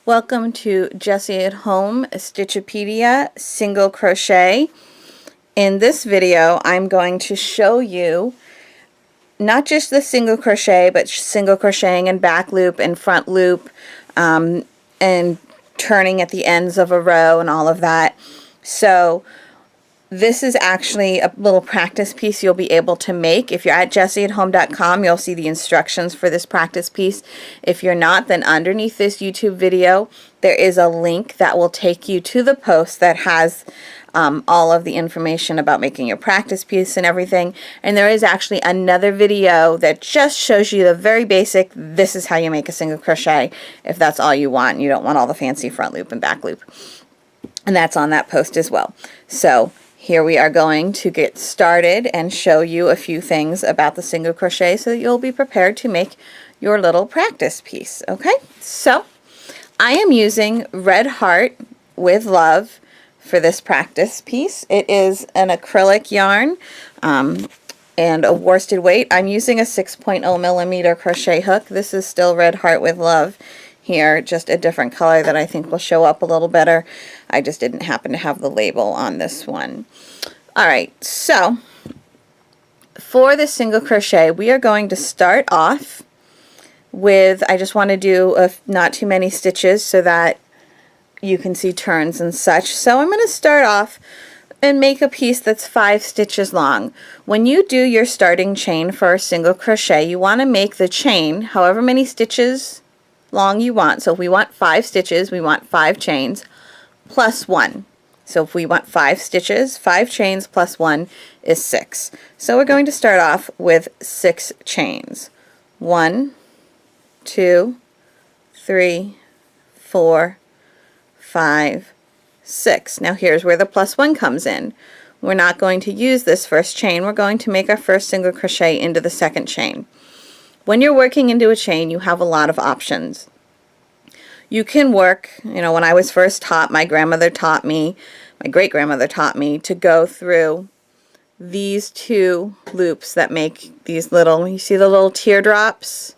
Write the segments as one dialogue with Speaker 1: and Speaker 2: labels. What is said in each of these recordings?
Speaker 1: Welcome to Jessie at Home Stitchopedia Single Crochet. In this video I'm going to show you not just the single crochet, but single crocheting and back loop and front loop and turning at the ends of a row and all of that. So this is actually a little practice piece you'll be able to make. If you're at jessieathome.com, you'll see the instructions for this practice piece. If you're not, then underneath this YouTube video, there is a link that will take you to the post that has all of the information about making your practice piece and everything. And there is actually another video that just shows you the very basic, this is how you make a single crochet, if that's all you want and you don't want all the fancy front loop and back loop. And that's on that post as well. So here we are going to get started and show you a few things about the single crochet so that you'll be prepared to make your little practice piece. Okay, so I am using Red Heart with Love for this practice piece. It is an acrylic yarn and a worsted weight. I'm using a 6.0 millimeter crochet hook. This is still Red Heart with Love here, just a different color that I think will show up a little better. I just didn't happen to have the label on this one. Alright, so for the single crochet we are going to start off with, I just want to do not too many stitches so that you can see turns and such. So I'm going to start off and make a piece that's 5 stitches long. When you do your starting chain for a single crochet, you want to make the chain however many stitches long you want. So if we want 5 stitches, we want 5 chains plus 1. So if we want 5 stitches, 5 chains plus 1 is 6. So we're going to start off with 6 chains. 1, 2, 3, 4, 5, 6. Now here's where the plus 1 comes in. We're not going to use this first chain. We're going to make our first single crochet into the second chain. When you're working into a chain, you have a lot of options. You can work, when I was first taught, my great-grandmother taught me to go through these 2 loops that make these little, you see the little teardrops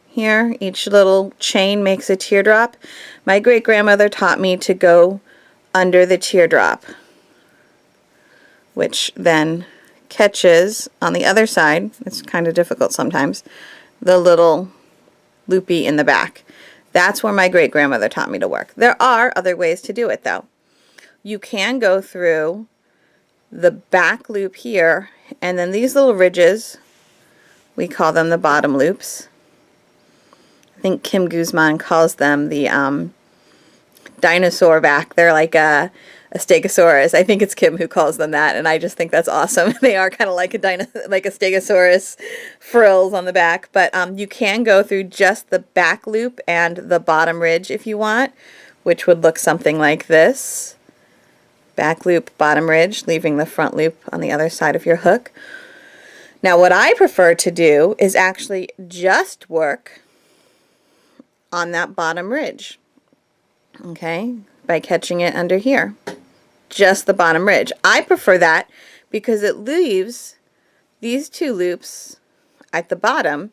Speaker 1: here? Each little chain makes a teardrop. My great-grandmother taught me to go under the teardrop, which then catches on the other side, it's kind of difficult sometimes, the little loopy in the back. That's where my great-grandmother taught me to work. There are other ways to do it though. You can go through the back loop here, and then these little ridges, we call them the bottom loops. I think Kim Guzman calls them the dinosaur back. They're like a stegosaurus. I think it's Kim who calls them that, and I just think that's awesome. They are kind of like a stegosaurus frills on the back, but you can go through just the back loop and the bottom ridge if you want, which would look something like this. Back loop, bottom ridge, leaving the front loop on the other side of your hook. Now what I prefer to do is actually just work on that bottom ridge, okay, by catching it under here. Just the bottom ridge. I prefer that because it leaves these 2 loops at the bottom,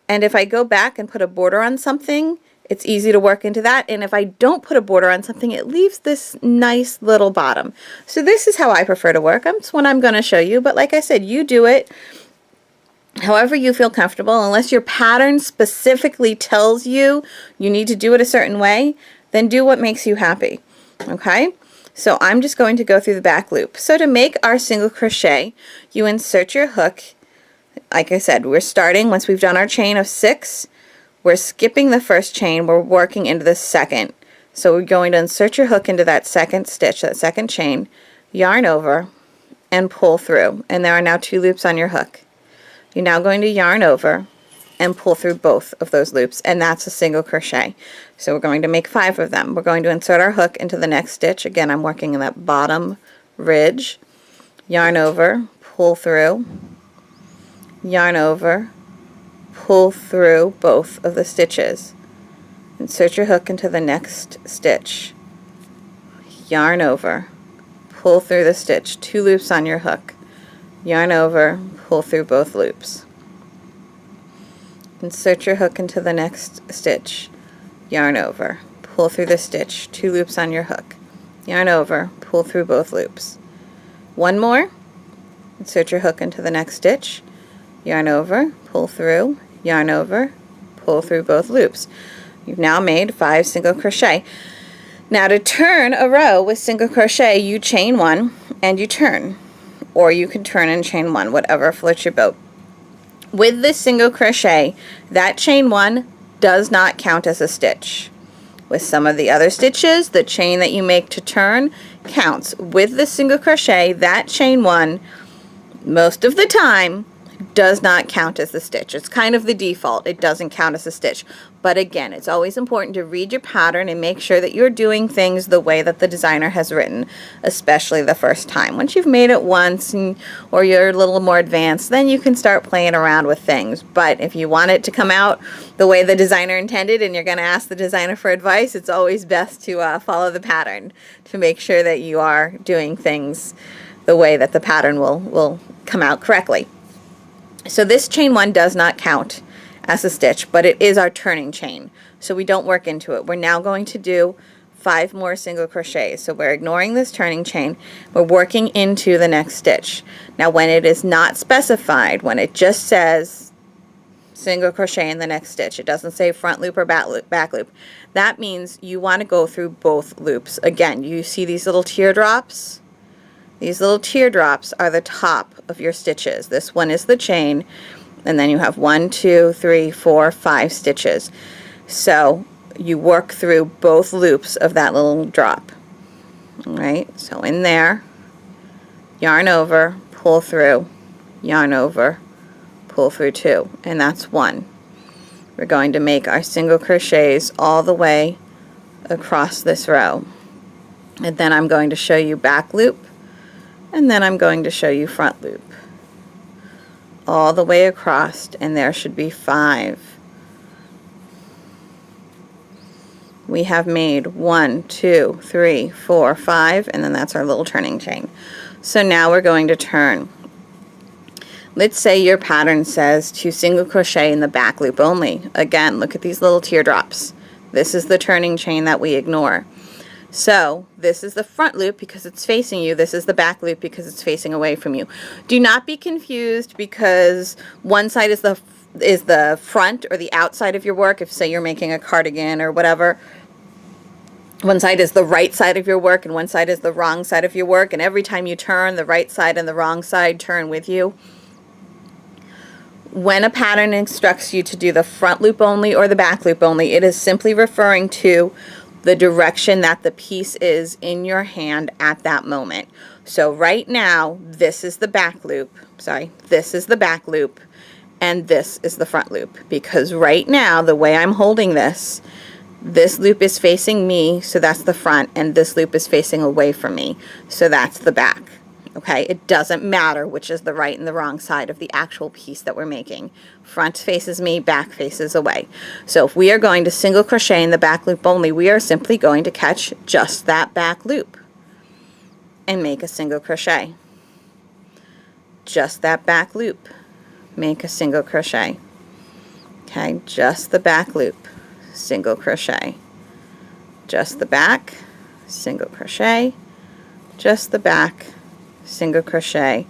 Speaker 1: and if I go back and put a border on something, it's easy to work into that, and if I don't put a border on something, it leaves this nice little bottom. So this is how I prefer to work. That's what I'm going to show you, but like I said, you do it however you feel comfortable. Unless your pattern specifically tells you you need to do it a certain way, then do what makes you happy. Okay? So I'm just going to go through the back loop. So to make our single crochet, you insert your hook. Like I said, we're starting, once we've done our chain of 6, we're skipping the first chain, we're working into the second. So we're going to insert your hook into that second stitch, that second chain, yarn over, and pull through. And there are now 2 loops on your hook. You're now going to yarn over and pull through both of those loops, and that's a single crochet. So we're going to make 5 of them. We're going to insert our hook into the next stitch. Again, I'm working in that bottom ridge. Yarn over, pull through, yarn over, pull through both of the stitches. Insert your hook into the next stitch. Yarn over, pull through the stitch. 2 loops on your hook. Yarn over, pull through both loops. Insert your hook into the next stitch, yarn over, pull through the stitch, 2 loops on your hook, yarn over, pull through both loops. One more, insert your hook into the next stitch, yarn over, pull through, yarn over, pull through both loops. You've now made 5 single crochet. Now to turn a row with single crochet, you chain 1 and you turn, or you can turn and chain 1, whatever floats your boat. With this single crochet, that chain 1 does not count as a stitch. With some of the other stitches, the chain that you make to turn counts. With the single crochet, that chain 1, most of the time, does not count as a stitch. It's kind of the default. It doesn't count as a stitch. But again, it's always important to read your pattern and make sure that you're doing things the way that the designer has written, especially the first time. Once you've made it once or you're a little more advanced, then you can start playing around with things. But if you want it to come out the way the designer intended and you're going to ask the designer for advice, it's always best to follow the pattern to make sure that you are doing things the way that the pattern will come out correctly. So this chain 1 does not count as a stitch, but it is our turning chain, so we don't work into it. We're now going to do 5 more single crochets, so we're ignoring this turning chain. We're working into the next stitch. Now when it is not specified, when it just says single crochet in the next stitch, it doesn't say front loop or back loop, that means you want to go through both loops. Again, you see these little teardrops? These little teardrops are the top of your stitches. This one is the chain, and then you have 1, 2, 3, 4, 5 stitches. So you work through both loops of that little drop. Alright, so in there, yarn over, pull through, yarn over, pull through 2, and that's 1. We're going to make our single crochets all the way across this row. And then I'm going to show you back loop, and then I'm going to show you front loop all the way across, and there should be 5. We have made 1, 2, 3, 4, 5, and then that's our little turning chain. So now we're going to turn. Let's say your pattern says to single crochet in the back loop only. Again, look at these little teardrops. This is the turning chain that we ignore. So this is the front loop because it's facing you. This is the back loop because it's facing away from you. Do not be confused because one side is the front or the outside of your work. If say you're making a cardigan or whatever, one side is the right side of your work and one side is the wrong side of your work, and every time you turn, the right side and the wrong side turn with you. When a pattern instructs you to do the front loop only or the back loop only, it is simply referring to the direction that the piece is in your hand at that moment. So right now, this is the back loop, this is the back loop, and this is the front loop, because right now, the way I'm holding this loop is facing me, so that's the front, and this loop is facing away from me, so that's the back. Okay, it doesn't matter which is the right and the wrong side of the actual piece that we're making. Front faces me, back faces away. So if we are going to single crochet in the back loop only, we are simply going to catch just that back loop and make a single crochet. Just that back loop, make a single crochet. Okay, just the back loop, single crochet. Just the back, single crochet. Just the back, single crochet.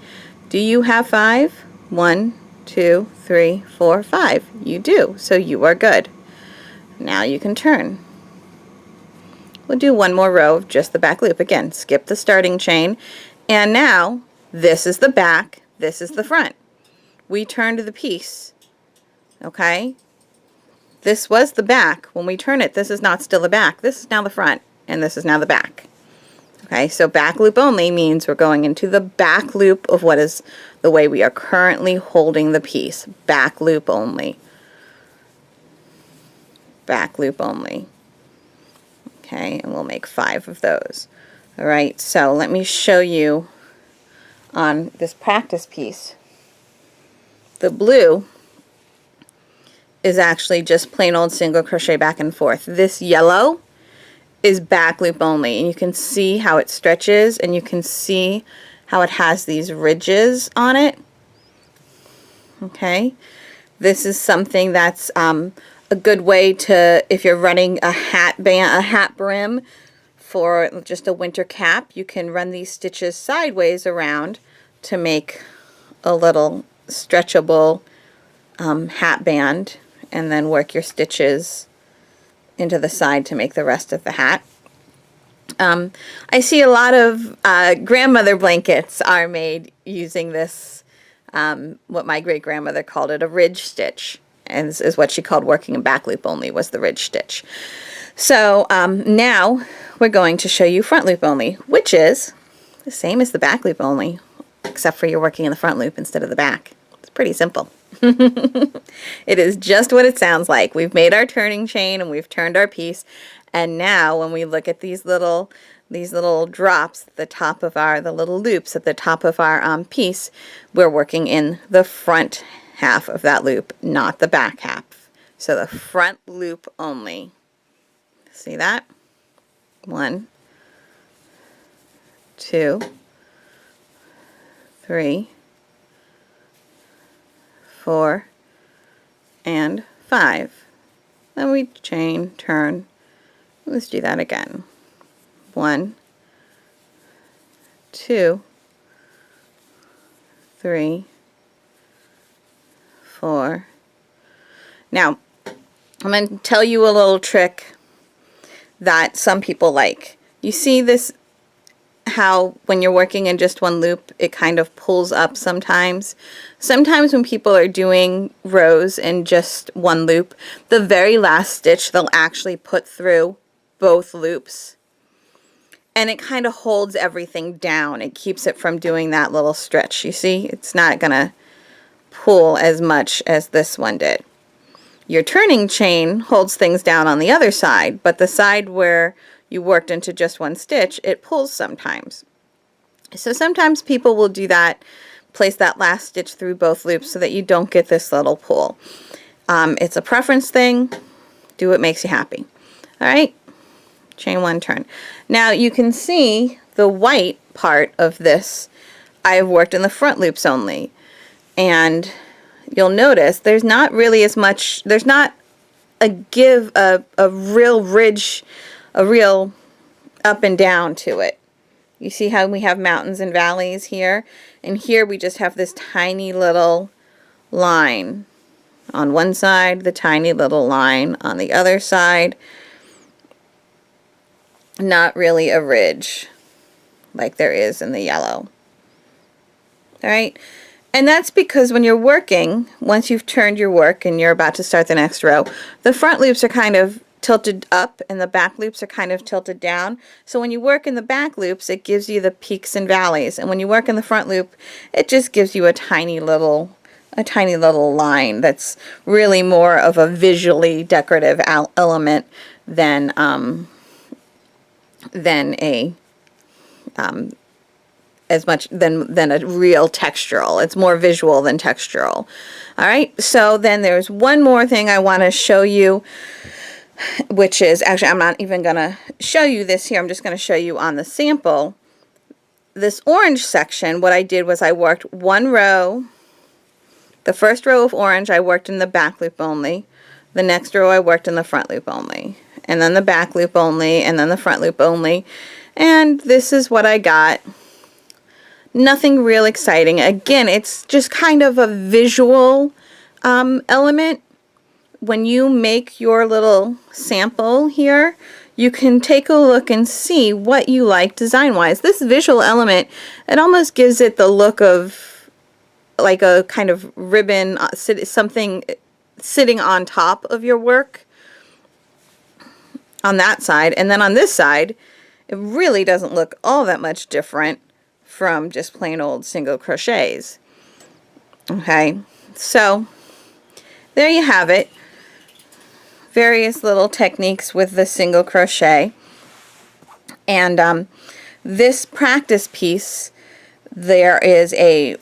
Speaker 1: Do you have 5? 1, 2, 3, 4, 5. You do, so you are good. Now you can turn. We'll do one more row of just the back loop. Again, skip the starting chain, and now this is the back, this is the front. We turned the piece. Okay, this was the back. When we turn it, this is not still the back. This is now the front, and this is now the back. Okay, so back loop only means we're going into the back loop of what is the way we are currently holding the piece. Back loop only. Back loop only. Okay, and we'll make 5 of those. Alright, so let me show you on this practice piece. The blue is actually just plain old single crochet back and forth. This yellow is back loop only, and you can see how it stretches, and you can see how it has these ridges on it. Okay, this is something that's a good way to, if you're running a hat brim for just a winter cap, you can run these stitches sideways around to make a little stretchable hat band, and then work your stitches into the side to make the rest of the hat. I see a lot of grandmother blankets are made using this, what my great-grandmother called it, a ridge stitch, and is what she called working in back loop only, was the ridge stitch. So now we're going to show you front loop only, which is the same as the back loop only, except for you're working in the front loop instead of the back. It's pretty simple. It is just what it sounds like. We've made our turning chain and we've turned our piece, and now when we look at these little drops at the top of the little loops at the top of our piece, we're working in the front half of that loop, not the back half. So the front loop only. See that? 1, 2, 3, 4, and 5. Then we chain, turn. Let's do that again. 1, 2, 3, 4. Now, I'm going to tell you a little trick that some people like. You see this, how when you're working in just one loop, it kind of pulls up sometimes. Sometimes when people are doing rows in just one loop, the very last stitch they'll actually put through both loops, and it kind of holds everything down. It keeps it from doing that little stretch. You see, it's not gonna pull as much as this one did. Your turning chain holds things down on the other side, but the side where you worked into just one stitch, it pulls sometimes. So sometimes people will do that, place that last stitch through both loops so that you don't get this little pull. It's a preference thing. Do what makes you happy. All right, chain 1, turn. Now you can see the white part of this I've worked in the front loops only, and you'll notice there's not really as much, there's not a real ridge, a real up and down to it. You see how we have mountains and valleys here, and here we just have this tiny little line on one side, the tiny little line on the other side. Not really a ridge like there is in the yellow. All right, and that's because when you're working, once you've turned your work and you're about to start the next row, the front loops are kind of tilted up and the back loops are kind of tilted down. So when you work in the back loops, it gives you the peaks and valleys, and when you work in the front loop, it just gives you a tiny little line that's really more of a visually decorative element than as much than a real textural. It's more visual than textural. All right, so then there's one more thing I want to show you, which is, actually I'm not even going to show you this here, I'm just going to show you on the sample. This orange section, what I did was I worked one row, the first row of orange I worked in the back loop only, the next row I worked in the front loop only, and then the back loop only, and then the front loop only, and this is what I got. Nothing real exciting. Again, it's just kind of a visual element. When you make your little sample here, you can take a look and see what you like design-wise. This visual element, it almost gives it the look of like a kind of ribbon, something sitting on top of your work on that side. And then on this side, it really doesn't look all that much different from just plain old single crochets. Okay, so there you have it. Various little techniques with the single crochet. And this practice piece, there is a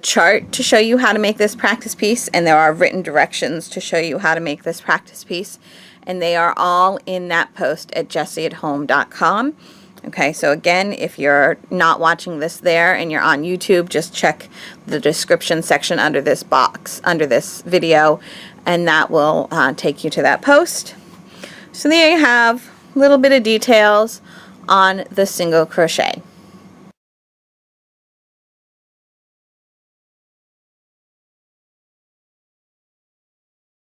Speaker 1: chart to show you how to make this practice piece, and there are written directions to show you how to make this practice piece, and they are all in that post at jessieathome.com. Okay, so again, if you're not watching this there and you're on YouTube, just check the description section under this box, under this video, and that will take you to that post. So there you have a little bit of details on the single crochet.